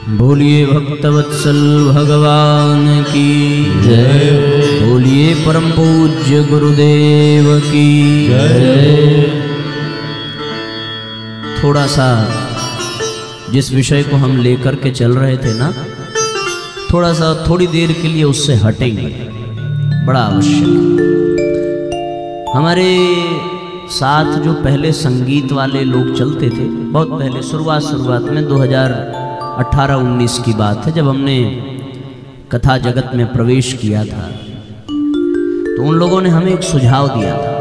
बोलिए भक्तवत्सल भगवान की जय। बोलिए परम पूज्य गुरुदेव की जय। थोड़ा सा जिस विषय को हम लेकर के चल रहे थे ना, थोड़ा सा थोड़ी देर के लिए उससे हटेंगे, बड़ा आवश्यक। हमारे साथ जो पहले संगीत वाले लोग चलते थे, बहुत पहले शुरुआत में 2018-19 की बात है, जब हमने कथा जगत में प्रवेश किया था, तो उन लोगों ने हमें एक सुझाव दिया था।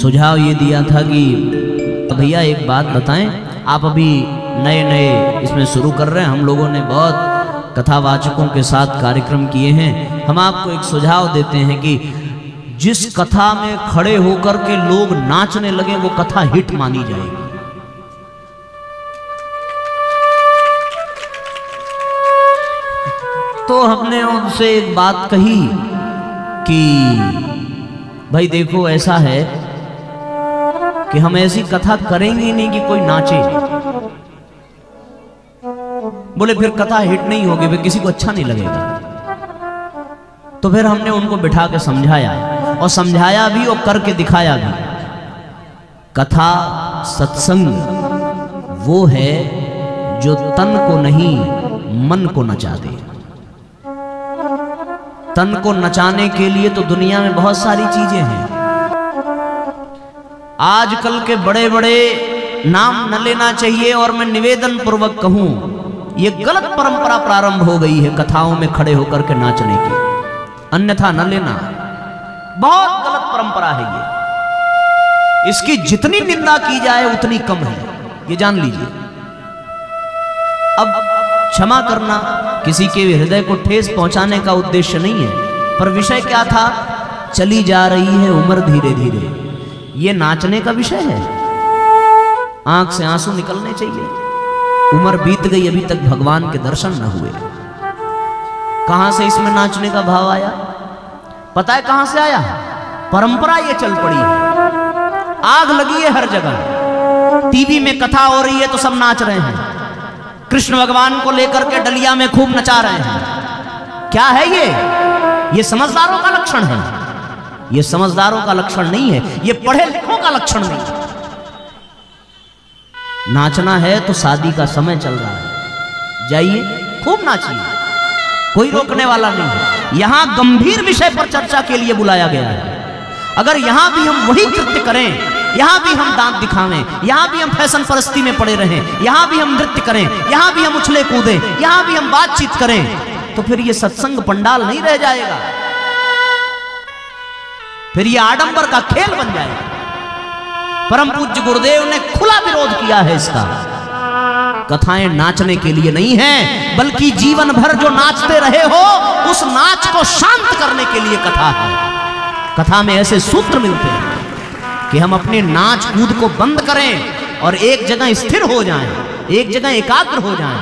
सुझाव ये दिया था कि भैया एक बात बताएं, आप अभी नए इसमें शुरू कर रहे हैं, हम लोगों ने बहुत कथावाचकों के साथ कार्यक्रम किए हैं, हम आपको एक सुझाव देते हैं कि जिस कथा में खड़े होकर के लोग नाचने लगे वो कथा हिट मानी जाएगी। तो हमने उनसे एक बात कही कि भाई देखो, ऐसा है कि हम ऐसी कथा करेंगे नहीं कि कोई नाचे। बोले फिर कथा हिट नहीं होगी, फिर किसी को अच्छा नहीं लगेगा। तो फिर हमने उनको बिठा के समझाया, और समझाया भी और करके दिखाया भी। कथा सत्संग वो है जो तन को नहीं मन को नचा दे। तन को नचाने के लिए तो दुनिया में बहुत सारी चीजें हैं। आजकल के बड़े बड़े नाम न लेना चाहिए, और मैं निवेदन पूर्वक कहूं, ये गलत परंपरा प्रारंभ हो गई है कथाओं में खड़े होकर के नाचने की, अन्यथा न लेना। बहुत गलत परंपरा है ये, इसकी जितनी निंदा की जाए उतनी कम है, ये जान लीजिए। अब क्षमा करना, किसी के हृदय को ठेस पहुंचाने का उद्देश्य नहीं है, पर विषय क्या था, चली जा रही है उम्र धीरे धीरे, ये नाचने का विषय है। आंख से आंसू निकलने चाहिए। उम्र बीत गई, अभी तक भगवान के दर्शन न हुए। कहां से इसमें नाचने का भाव आया? पता है कहां से आया? परंपरा ये चल पड़ी है, आग लगी है हर जगह। टीवी में कथा हो रही है तो सब नाच रहे हैं, कृष्ण भगवान को लेकर के डलिया में खूब नचा रहे हैं। क्या है ये समझदारों का लक्षण है? ये समझदारों का लक्षण नहीं है, ये पढ़े लिखों का लक्षण नहीं है। नाचना है तो शादी का समय चल रहा है, जाइए खूब नाचिए, कोई रोकने वाला नहीं है। यहां गंभीर विषय पर चर्चा के लिए बुलाया गया है। अगर यहां भी हम वही कृत्य करें, यहां भी हम दांत दिखावें, यहां भी हम फैशन परस्ती में पड़े रहें, यहां भी हम नृत्य करें, यहां भी हम उछले कूदें, यहां भी हम बातचीत करें, तो फिर ये सत्संग पंडाल नहीं रह जाएगा, फिर ये आडंबर का खेल बन जाएगा। परम पूज्य गुरुदेव ने खुला विरोध किया है इसका। कथाएं नाचने के लिए नहीं है, बल्कि जीवन भर जो नाचते रहे हो उस नाच को शांत करने के लिए कथा है। कथा में ऐसे सूत्र मिलते हैं कि हम अपने नाच कूद को बंद करें और एक जगह स्थिर हो जाएं, एक जगह एकाग्र हो जाएं।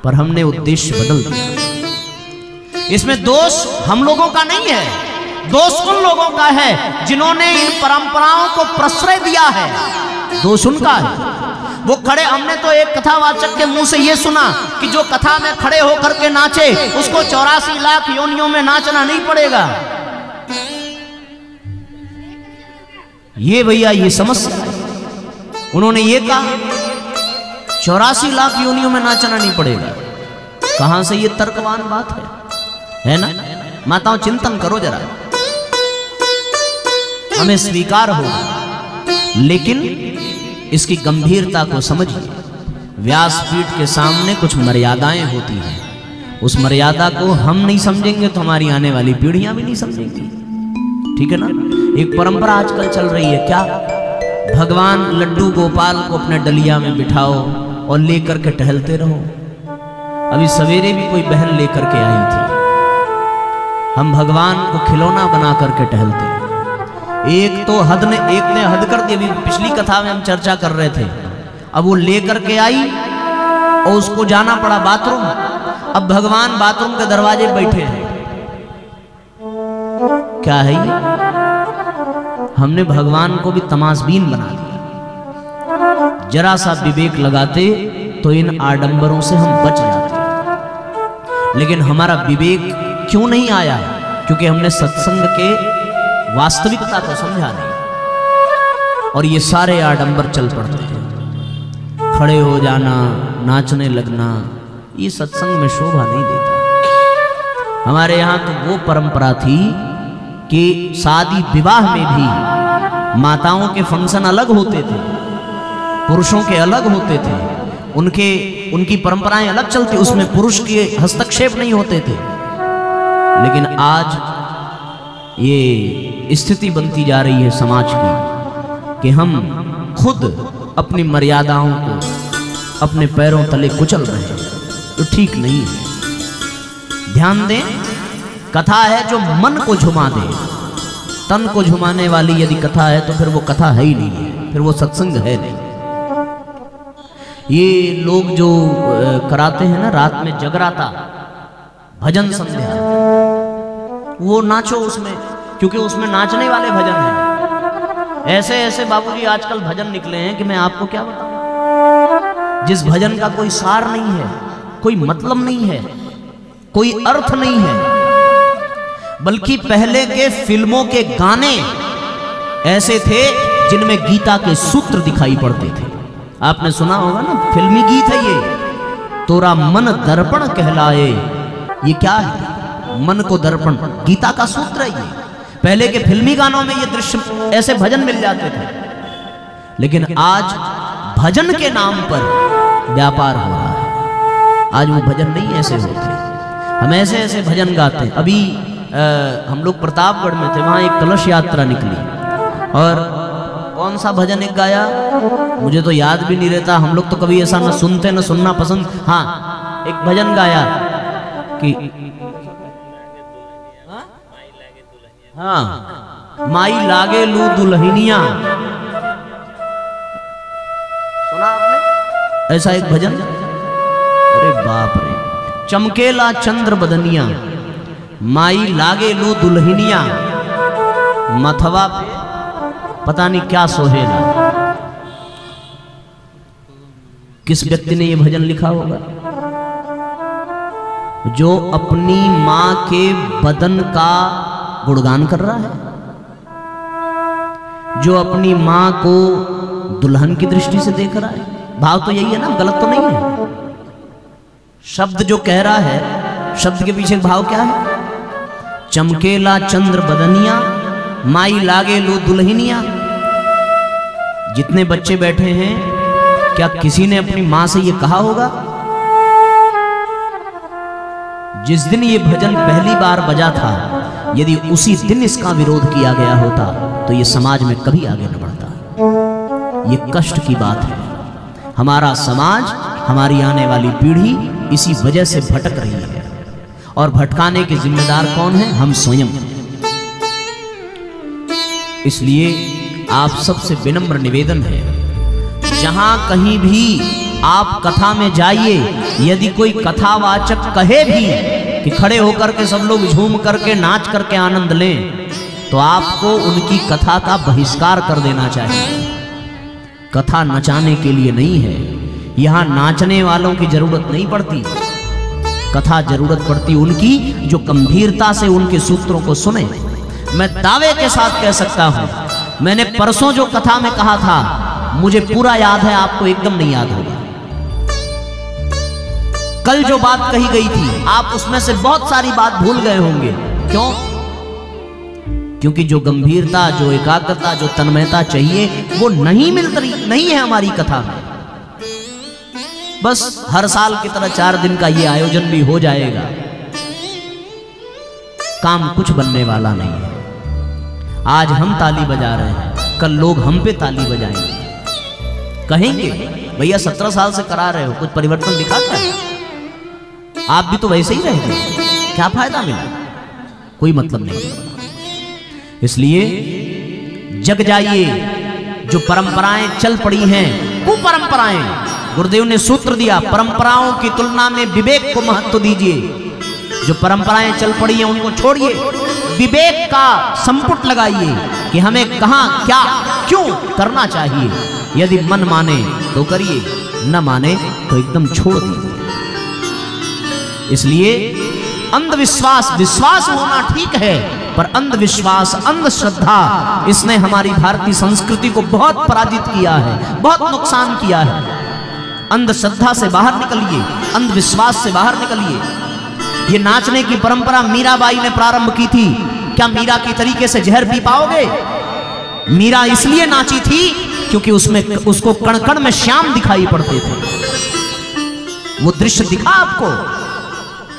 पर हमने उद्देश्य बदल दिया। इसमें दोष हम लोगों का नहीं है, दोष उन लोगों का है जिन्होंने इन परंपराओं को प्रश्रय दिया है। दोष उनका है। वो खड़े, हमने तो एक कथावाचक के मुंह से ये सुना कि जो कथा में खड़े होकर के नाचे उसको 84 लाख योनियों में नाचना नहीं पड़ेगा। ये भैया ये समस्या है। उन्होंने ये कहा 84 लाख योनियों में नाचना नहीं पड़ेगा। कहां से ये तर्कवान बात है ना? माताओं चिंतन करो जरा, हमें स्वीकार होगा, लेकिन इसकी गंभीरता को समझिए। व्यासपीठ के सामने कुछ मर्यादाएं होती हैं, उस मर्यादा को हम नहीं समझेंगे तो हमारी आने वाली पीढ़ियां भी नहीं समझेंगी। ठीक है ना? एक परंपरा आजकल चल रही है, क्या? भगवान लड्डू गोपाल को अपने डलिया में बिठाओ और लेकर के टहलते रहो। अभी सवेरे भी कोई बहन लेकर के आई थी, हम भगवान को खिलौना बना करके टहलते हैं। एक ने हद कर दी। अभी पिछली कथा में हम चर्चा कर रहे थे, अब वो लेकर के आई और उसको जाना पड़ा बाथरूम। अब भगवान बाथरूम के दरवाजे बैठे हैं। क्या है ये? हमने भगवान को भी तमाशबीन बना दिया। जरा सा विवेक लगाते तो इन आडंबरों से हम बच जाते। लेकिन हमारा विवेक क्यों नहीं आया? क्योंकि हमने सत्संग के वास्तविकता को समझा नहीं, और ये सारे आडंबर चल पड़ते हैं। खड़े हो जाना, नाचने लगना, ये सत्संग में शोभा नहीं देता। हमारे यहाँ तो वो परंपरा थी कि शादी विवाह में भी माताओं के फंक्शन अलग होते थे, पुरुषों के अलग होते थे, उनकी परंपराएं अलग चलती, उसमें पुरुष के हस्तक्षेप नहीं होते थे। लेकिन आज ये स्थिति बनती जा रही है समाज की कि हम खुद अपनी मर्यादाओं को अपने पैरों तले कुचल रहे हैं, तो ठीक नहीं है। ध्यान दें, कथा है जो मन को झुमा दे। तन को झुमाने वाली यदि कथा है तो फिर वो कथा है ही नहीं है, फिर वो सत्संग है नहीं। ये लोग जो कराते हैं ना रात में जगराता, भजन संध्या, वो नाचो उसमें, क्योंकि उसमें नाचने वाले भजन हैं। ऐसे ऐसे बाबूजी आजकल भजन निकले हैं कि मैं आपको क्या बताऊं, जिस भजन का कोई सार नहीं है, कोई मतलब नहीं है, कोई अर्थ नहीं है। बल्कि पहले के फिल्मों के गाने ऐसे थे जिनमें गीता के सूत्र दिखाई पड़ते थे। आपने सुना होगा ना, फिल्मी गीत है ये, तोरा मन दर्पण कहलाए। ये क्या है? मन को दर्पण, गीता का सूत्र है ये। पहले के फिल्मी गानों में ये दृश्य, ऐसे भजन मिल जाते थे। लेकिन आज भजन के नाम पर व्यापार हो रहा है। आज वो भजन नहीं ऐसे होते, हम ऐसे ऐसे भजन गाते हैं। अभी हम लोग प्रतापगढ़ में थे, वहाँ एक कलश यात्रा निकली, और कौन सा भजन एक गाया मुझे तो याद भी नहीं रहता। हम लोग तो कभी ऐसा न सुनते न सुनना पसंद। हाँ, एक भजन गाया कि हाँ, माई लागे लू दुल्हनिया। सुना आपने ऐसा एक भजन? अरे बाप रे, चमकेला चंद्र बदनिया, माई लागे लू दुल्हनिया, मथवा पे पता नहीं क्या सोहेला। किस व्यक्ति ने ये भजन लिखा होगा? जो अपनी मां के बदन का गुणगान कर रहा है, जो अपनी मां को दुल्हन की दृष्टि से देख रहा है। भाव तो यही है ना, गलत तो नहीं है। शब्द जो कह रहा है, शब्द के पीछे भाव क्या है? चमकेला चंद्र बदनिया, माई लागे लो दुल्हनिया। जितने बच्चे बैठे हैं, क्या किसी ने अपनी मां से ये कहा होगा? जिस दिन ये भजन पहली बार बजा था, यदि उसी दिन इसका विरोध किया गया होता तो ये समाज में कभी आगे न बढ़ता। ये कष्ट की बात है। हमारा समाज, हमारी आने वाली पीढ़ी इसी वजह से भटक रही है, और भटकाने के जिम्मेदार कौन है? हम स्वयं। इसलिए आप सबसे विनम्र निवेदन है, जहां कहीं भी आप कथा में जाइए, यदि कोई कथावाचक कहे भी कि खड़े होकर के सब लोग झूम करके नाच करके आनंद लें, तो आपको उनकी कथा का बहिष्कार कर देना चाहिए। कथा नचाने के लिए नहीं है, यहां नाचने वालों की जरूरत नहीं पड़ती। कथा जरूरत पड़ती उनकी जो गंभीरता से उनके सूत्रों को सुने। मैं दावे के साथ कह सकता हूं, मैंने परसों जो कथा में कहा था, मुझे पूरा याद है, आपको एकदम नहीं याद होगा। कल जो बात कही गई थी, आप उसमें से बहुत सारी बात भूल गए होंगे। क्यों? क्योंकि जो गंभीरता, जो एकाग्रता, जो तन्मयता चाहिए, वो नहीं नहीं है हमारी कथा में। बस हर साल की तरह 4 दिन का ये आयोजन भी हो जाएगा, काम कुछ बनने वाला नहीं है। आज हम ताली बजा रहे हैं, कल लोग हम पे ताली बजाएंगे, कहेंगे भैया 17 साल से करा रहे हो, कुछ परिवर्तन दिखा क्या? आप भी तो वैसे ही रह गए, क्या फायदा मिला? कोई मतलब नहीं। इसलिए जग जाइए। जो परंपराएं चल पड़ी हैं, कुपरंपराएं, गुरुदेव ने सूत्र दिया, परंपराओं की तुलना में विवेक को महत्व दीजिए। जो परंपराएं चल पड़ी हैं उनको छोड़िए, विवेक का संपुट लगाइए कि हमें कहां क्या क्यों करना चाहिए? यदि मन माने तो करिए, न माने तो एकदम छोड़ दीजिए। इसलिए अंधविश्वास, विश्वास होना ठीक है, पर अंधविश्वास, अंधश्रद्धा, इसने हमारी भारतीय संस्कृति को बहुत पराजित किया है, बहुत नुकसान किया है। अंधश्रद्धा से बाहर निकलिए, अंधविश्वास से बाहर निकलिए। ये नाचने की परंपरा मीराबाई ने प्रारंभ की थी। क्या मीरा की तरीके से जहर पी पाओगे? मीरा इसलिए नाची थी क्योंकि उसमें उसको कण कण में श्याम दिखाई पड़ते थे। वो दृश्य दिखा आपको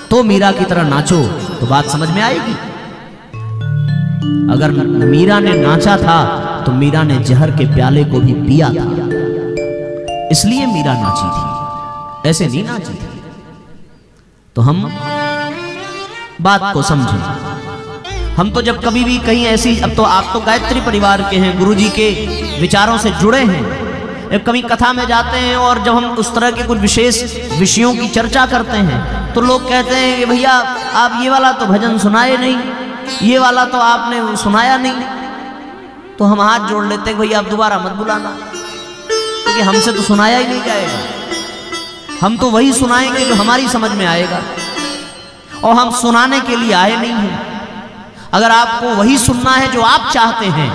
तो मीरा की तरह नाचो, तो बात समझ में आएगी। अगर मीरा ने नाचा था तो मीरा ने जहर के प्याले को भी पिया था, इसलिए मीरा नाची थी, ऐसे नहीं नाची थी। तो हम बात को समझें। हम तो जब कभी भी कहीं ऐसी, अब तो आप तो गायत्री परिवार के हैं, गुरुजी के विचारों से जुड़े हैं, जब कभी कथा में जाते हैं और जब हम उस तरह के कुछ विशेष विषयों की चर्चा करते हैं तो लोग कहते हैं कि भैया आप ये वाला तो भजन सुनाए नहीं, ये वाला तो आपने सुनाया नहीं। तो हम हाथ जोड़ लेते हैं, भैया आप दोबारा मत बुलाना, क्योंकि हमसे तो सुनाया ही नहीं जाएगा। हम तो वही सुनाएंगे जो हमारी समझ में आएगा, और हम सुनाने के लिए आए नहीं हैं। अगर आपको वही सुनना है जो आप चाहते हैं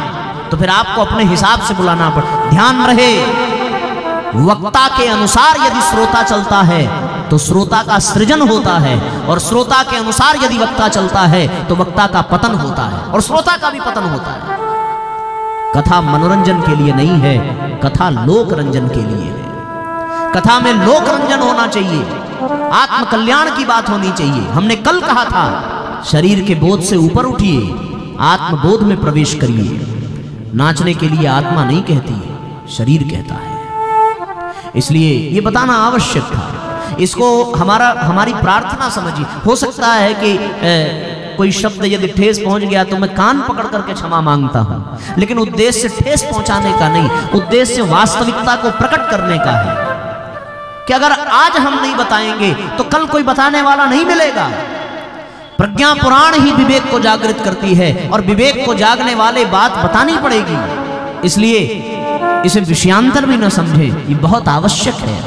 तो फिर आपको अपने हिसाब से बुलाना पड़े। ध्यान रहे, वक्ता के अनुसार यदि श्रोता चलता है तो श्रोता का सृजन होता है, और श्रोता के अनुसार यदि वक्ता चलता है तो वक्ता का पतन होता है, और श्रोता का भी पतन होता है। कथा मनोरंजन के लिए नहीं है, कथा लोक रंजन के लिए है। कथा में लोक रंजन होना चाहिए, आत्म कल्याण की बात होनी चाहिए। हमने कल कहा था, शरीर के बोध से ऊपर उठिए, आत्मबोध में प्रवेश करिए। नाचने के लिए आत्मा नहीं कहती, शरीर कहता है। इसलिए ये बताना आवश्यक था। इसको हमारी प्रार्थना समझिए। हो सकता है कि कोई शब्द यदि ठेस पहुंच गया तो मैं कान पकड़ करके क्षमा मांगता हूं, लेकिन उद्देश्य ठेस पहुंचाने का नहीं, उद्देश्य वास्तविकता को प्रकट करने का है कि अगर आज हम नहीं बताएंगे तो कल कोई बताने वाला नहीं मिलेगा। प्रज्ञा पुराण ही विवेक को जागृत करती है, और विवेक को जागने वाले बात बतानी पड़ेगी। इसलिए इसे विषयांतर भी न समझें, ये बहुत आवश्यक है।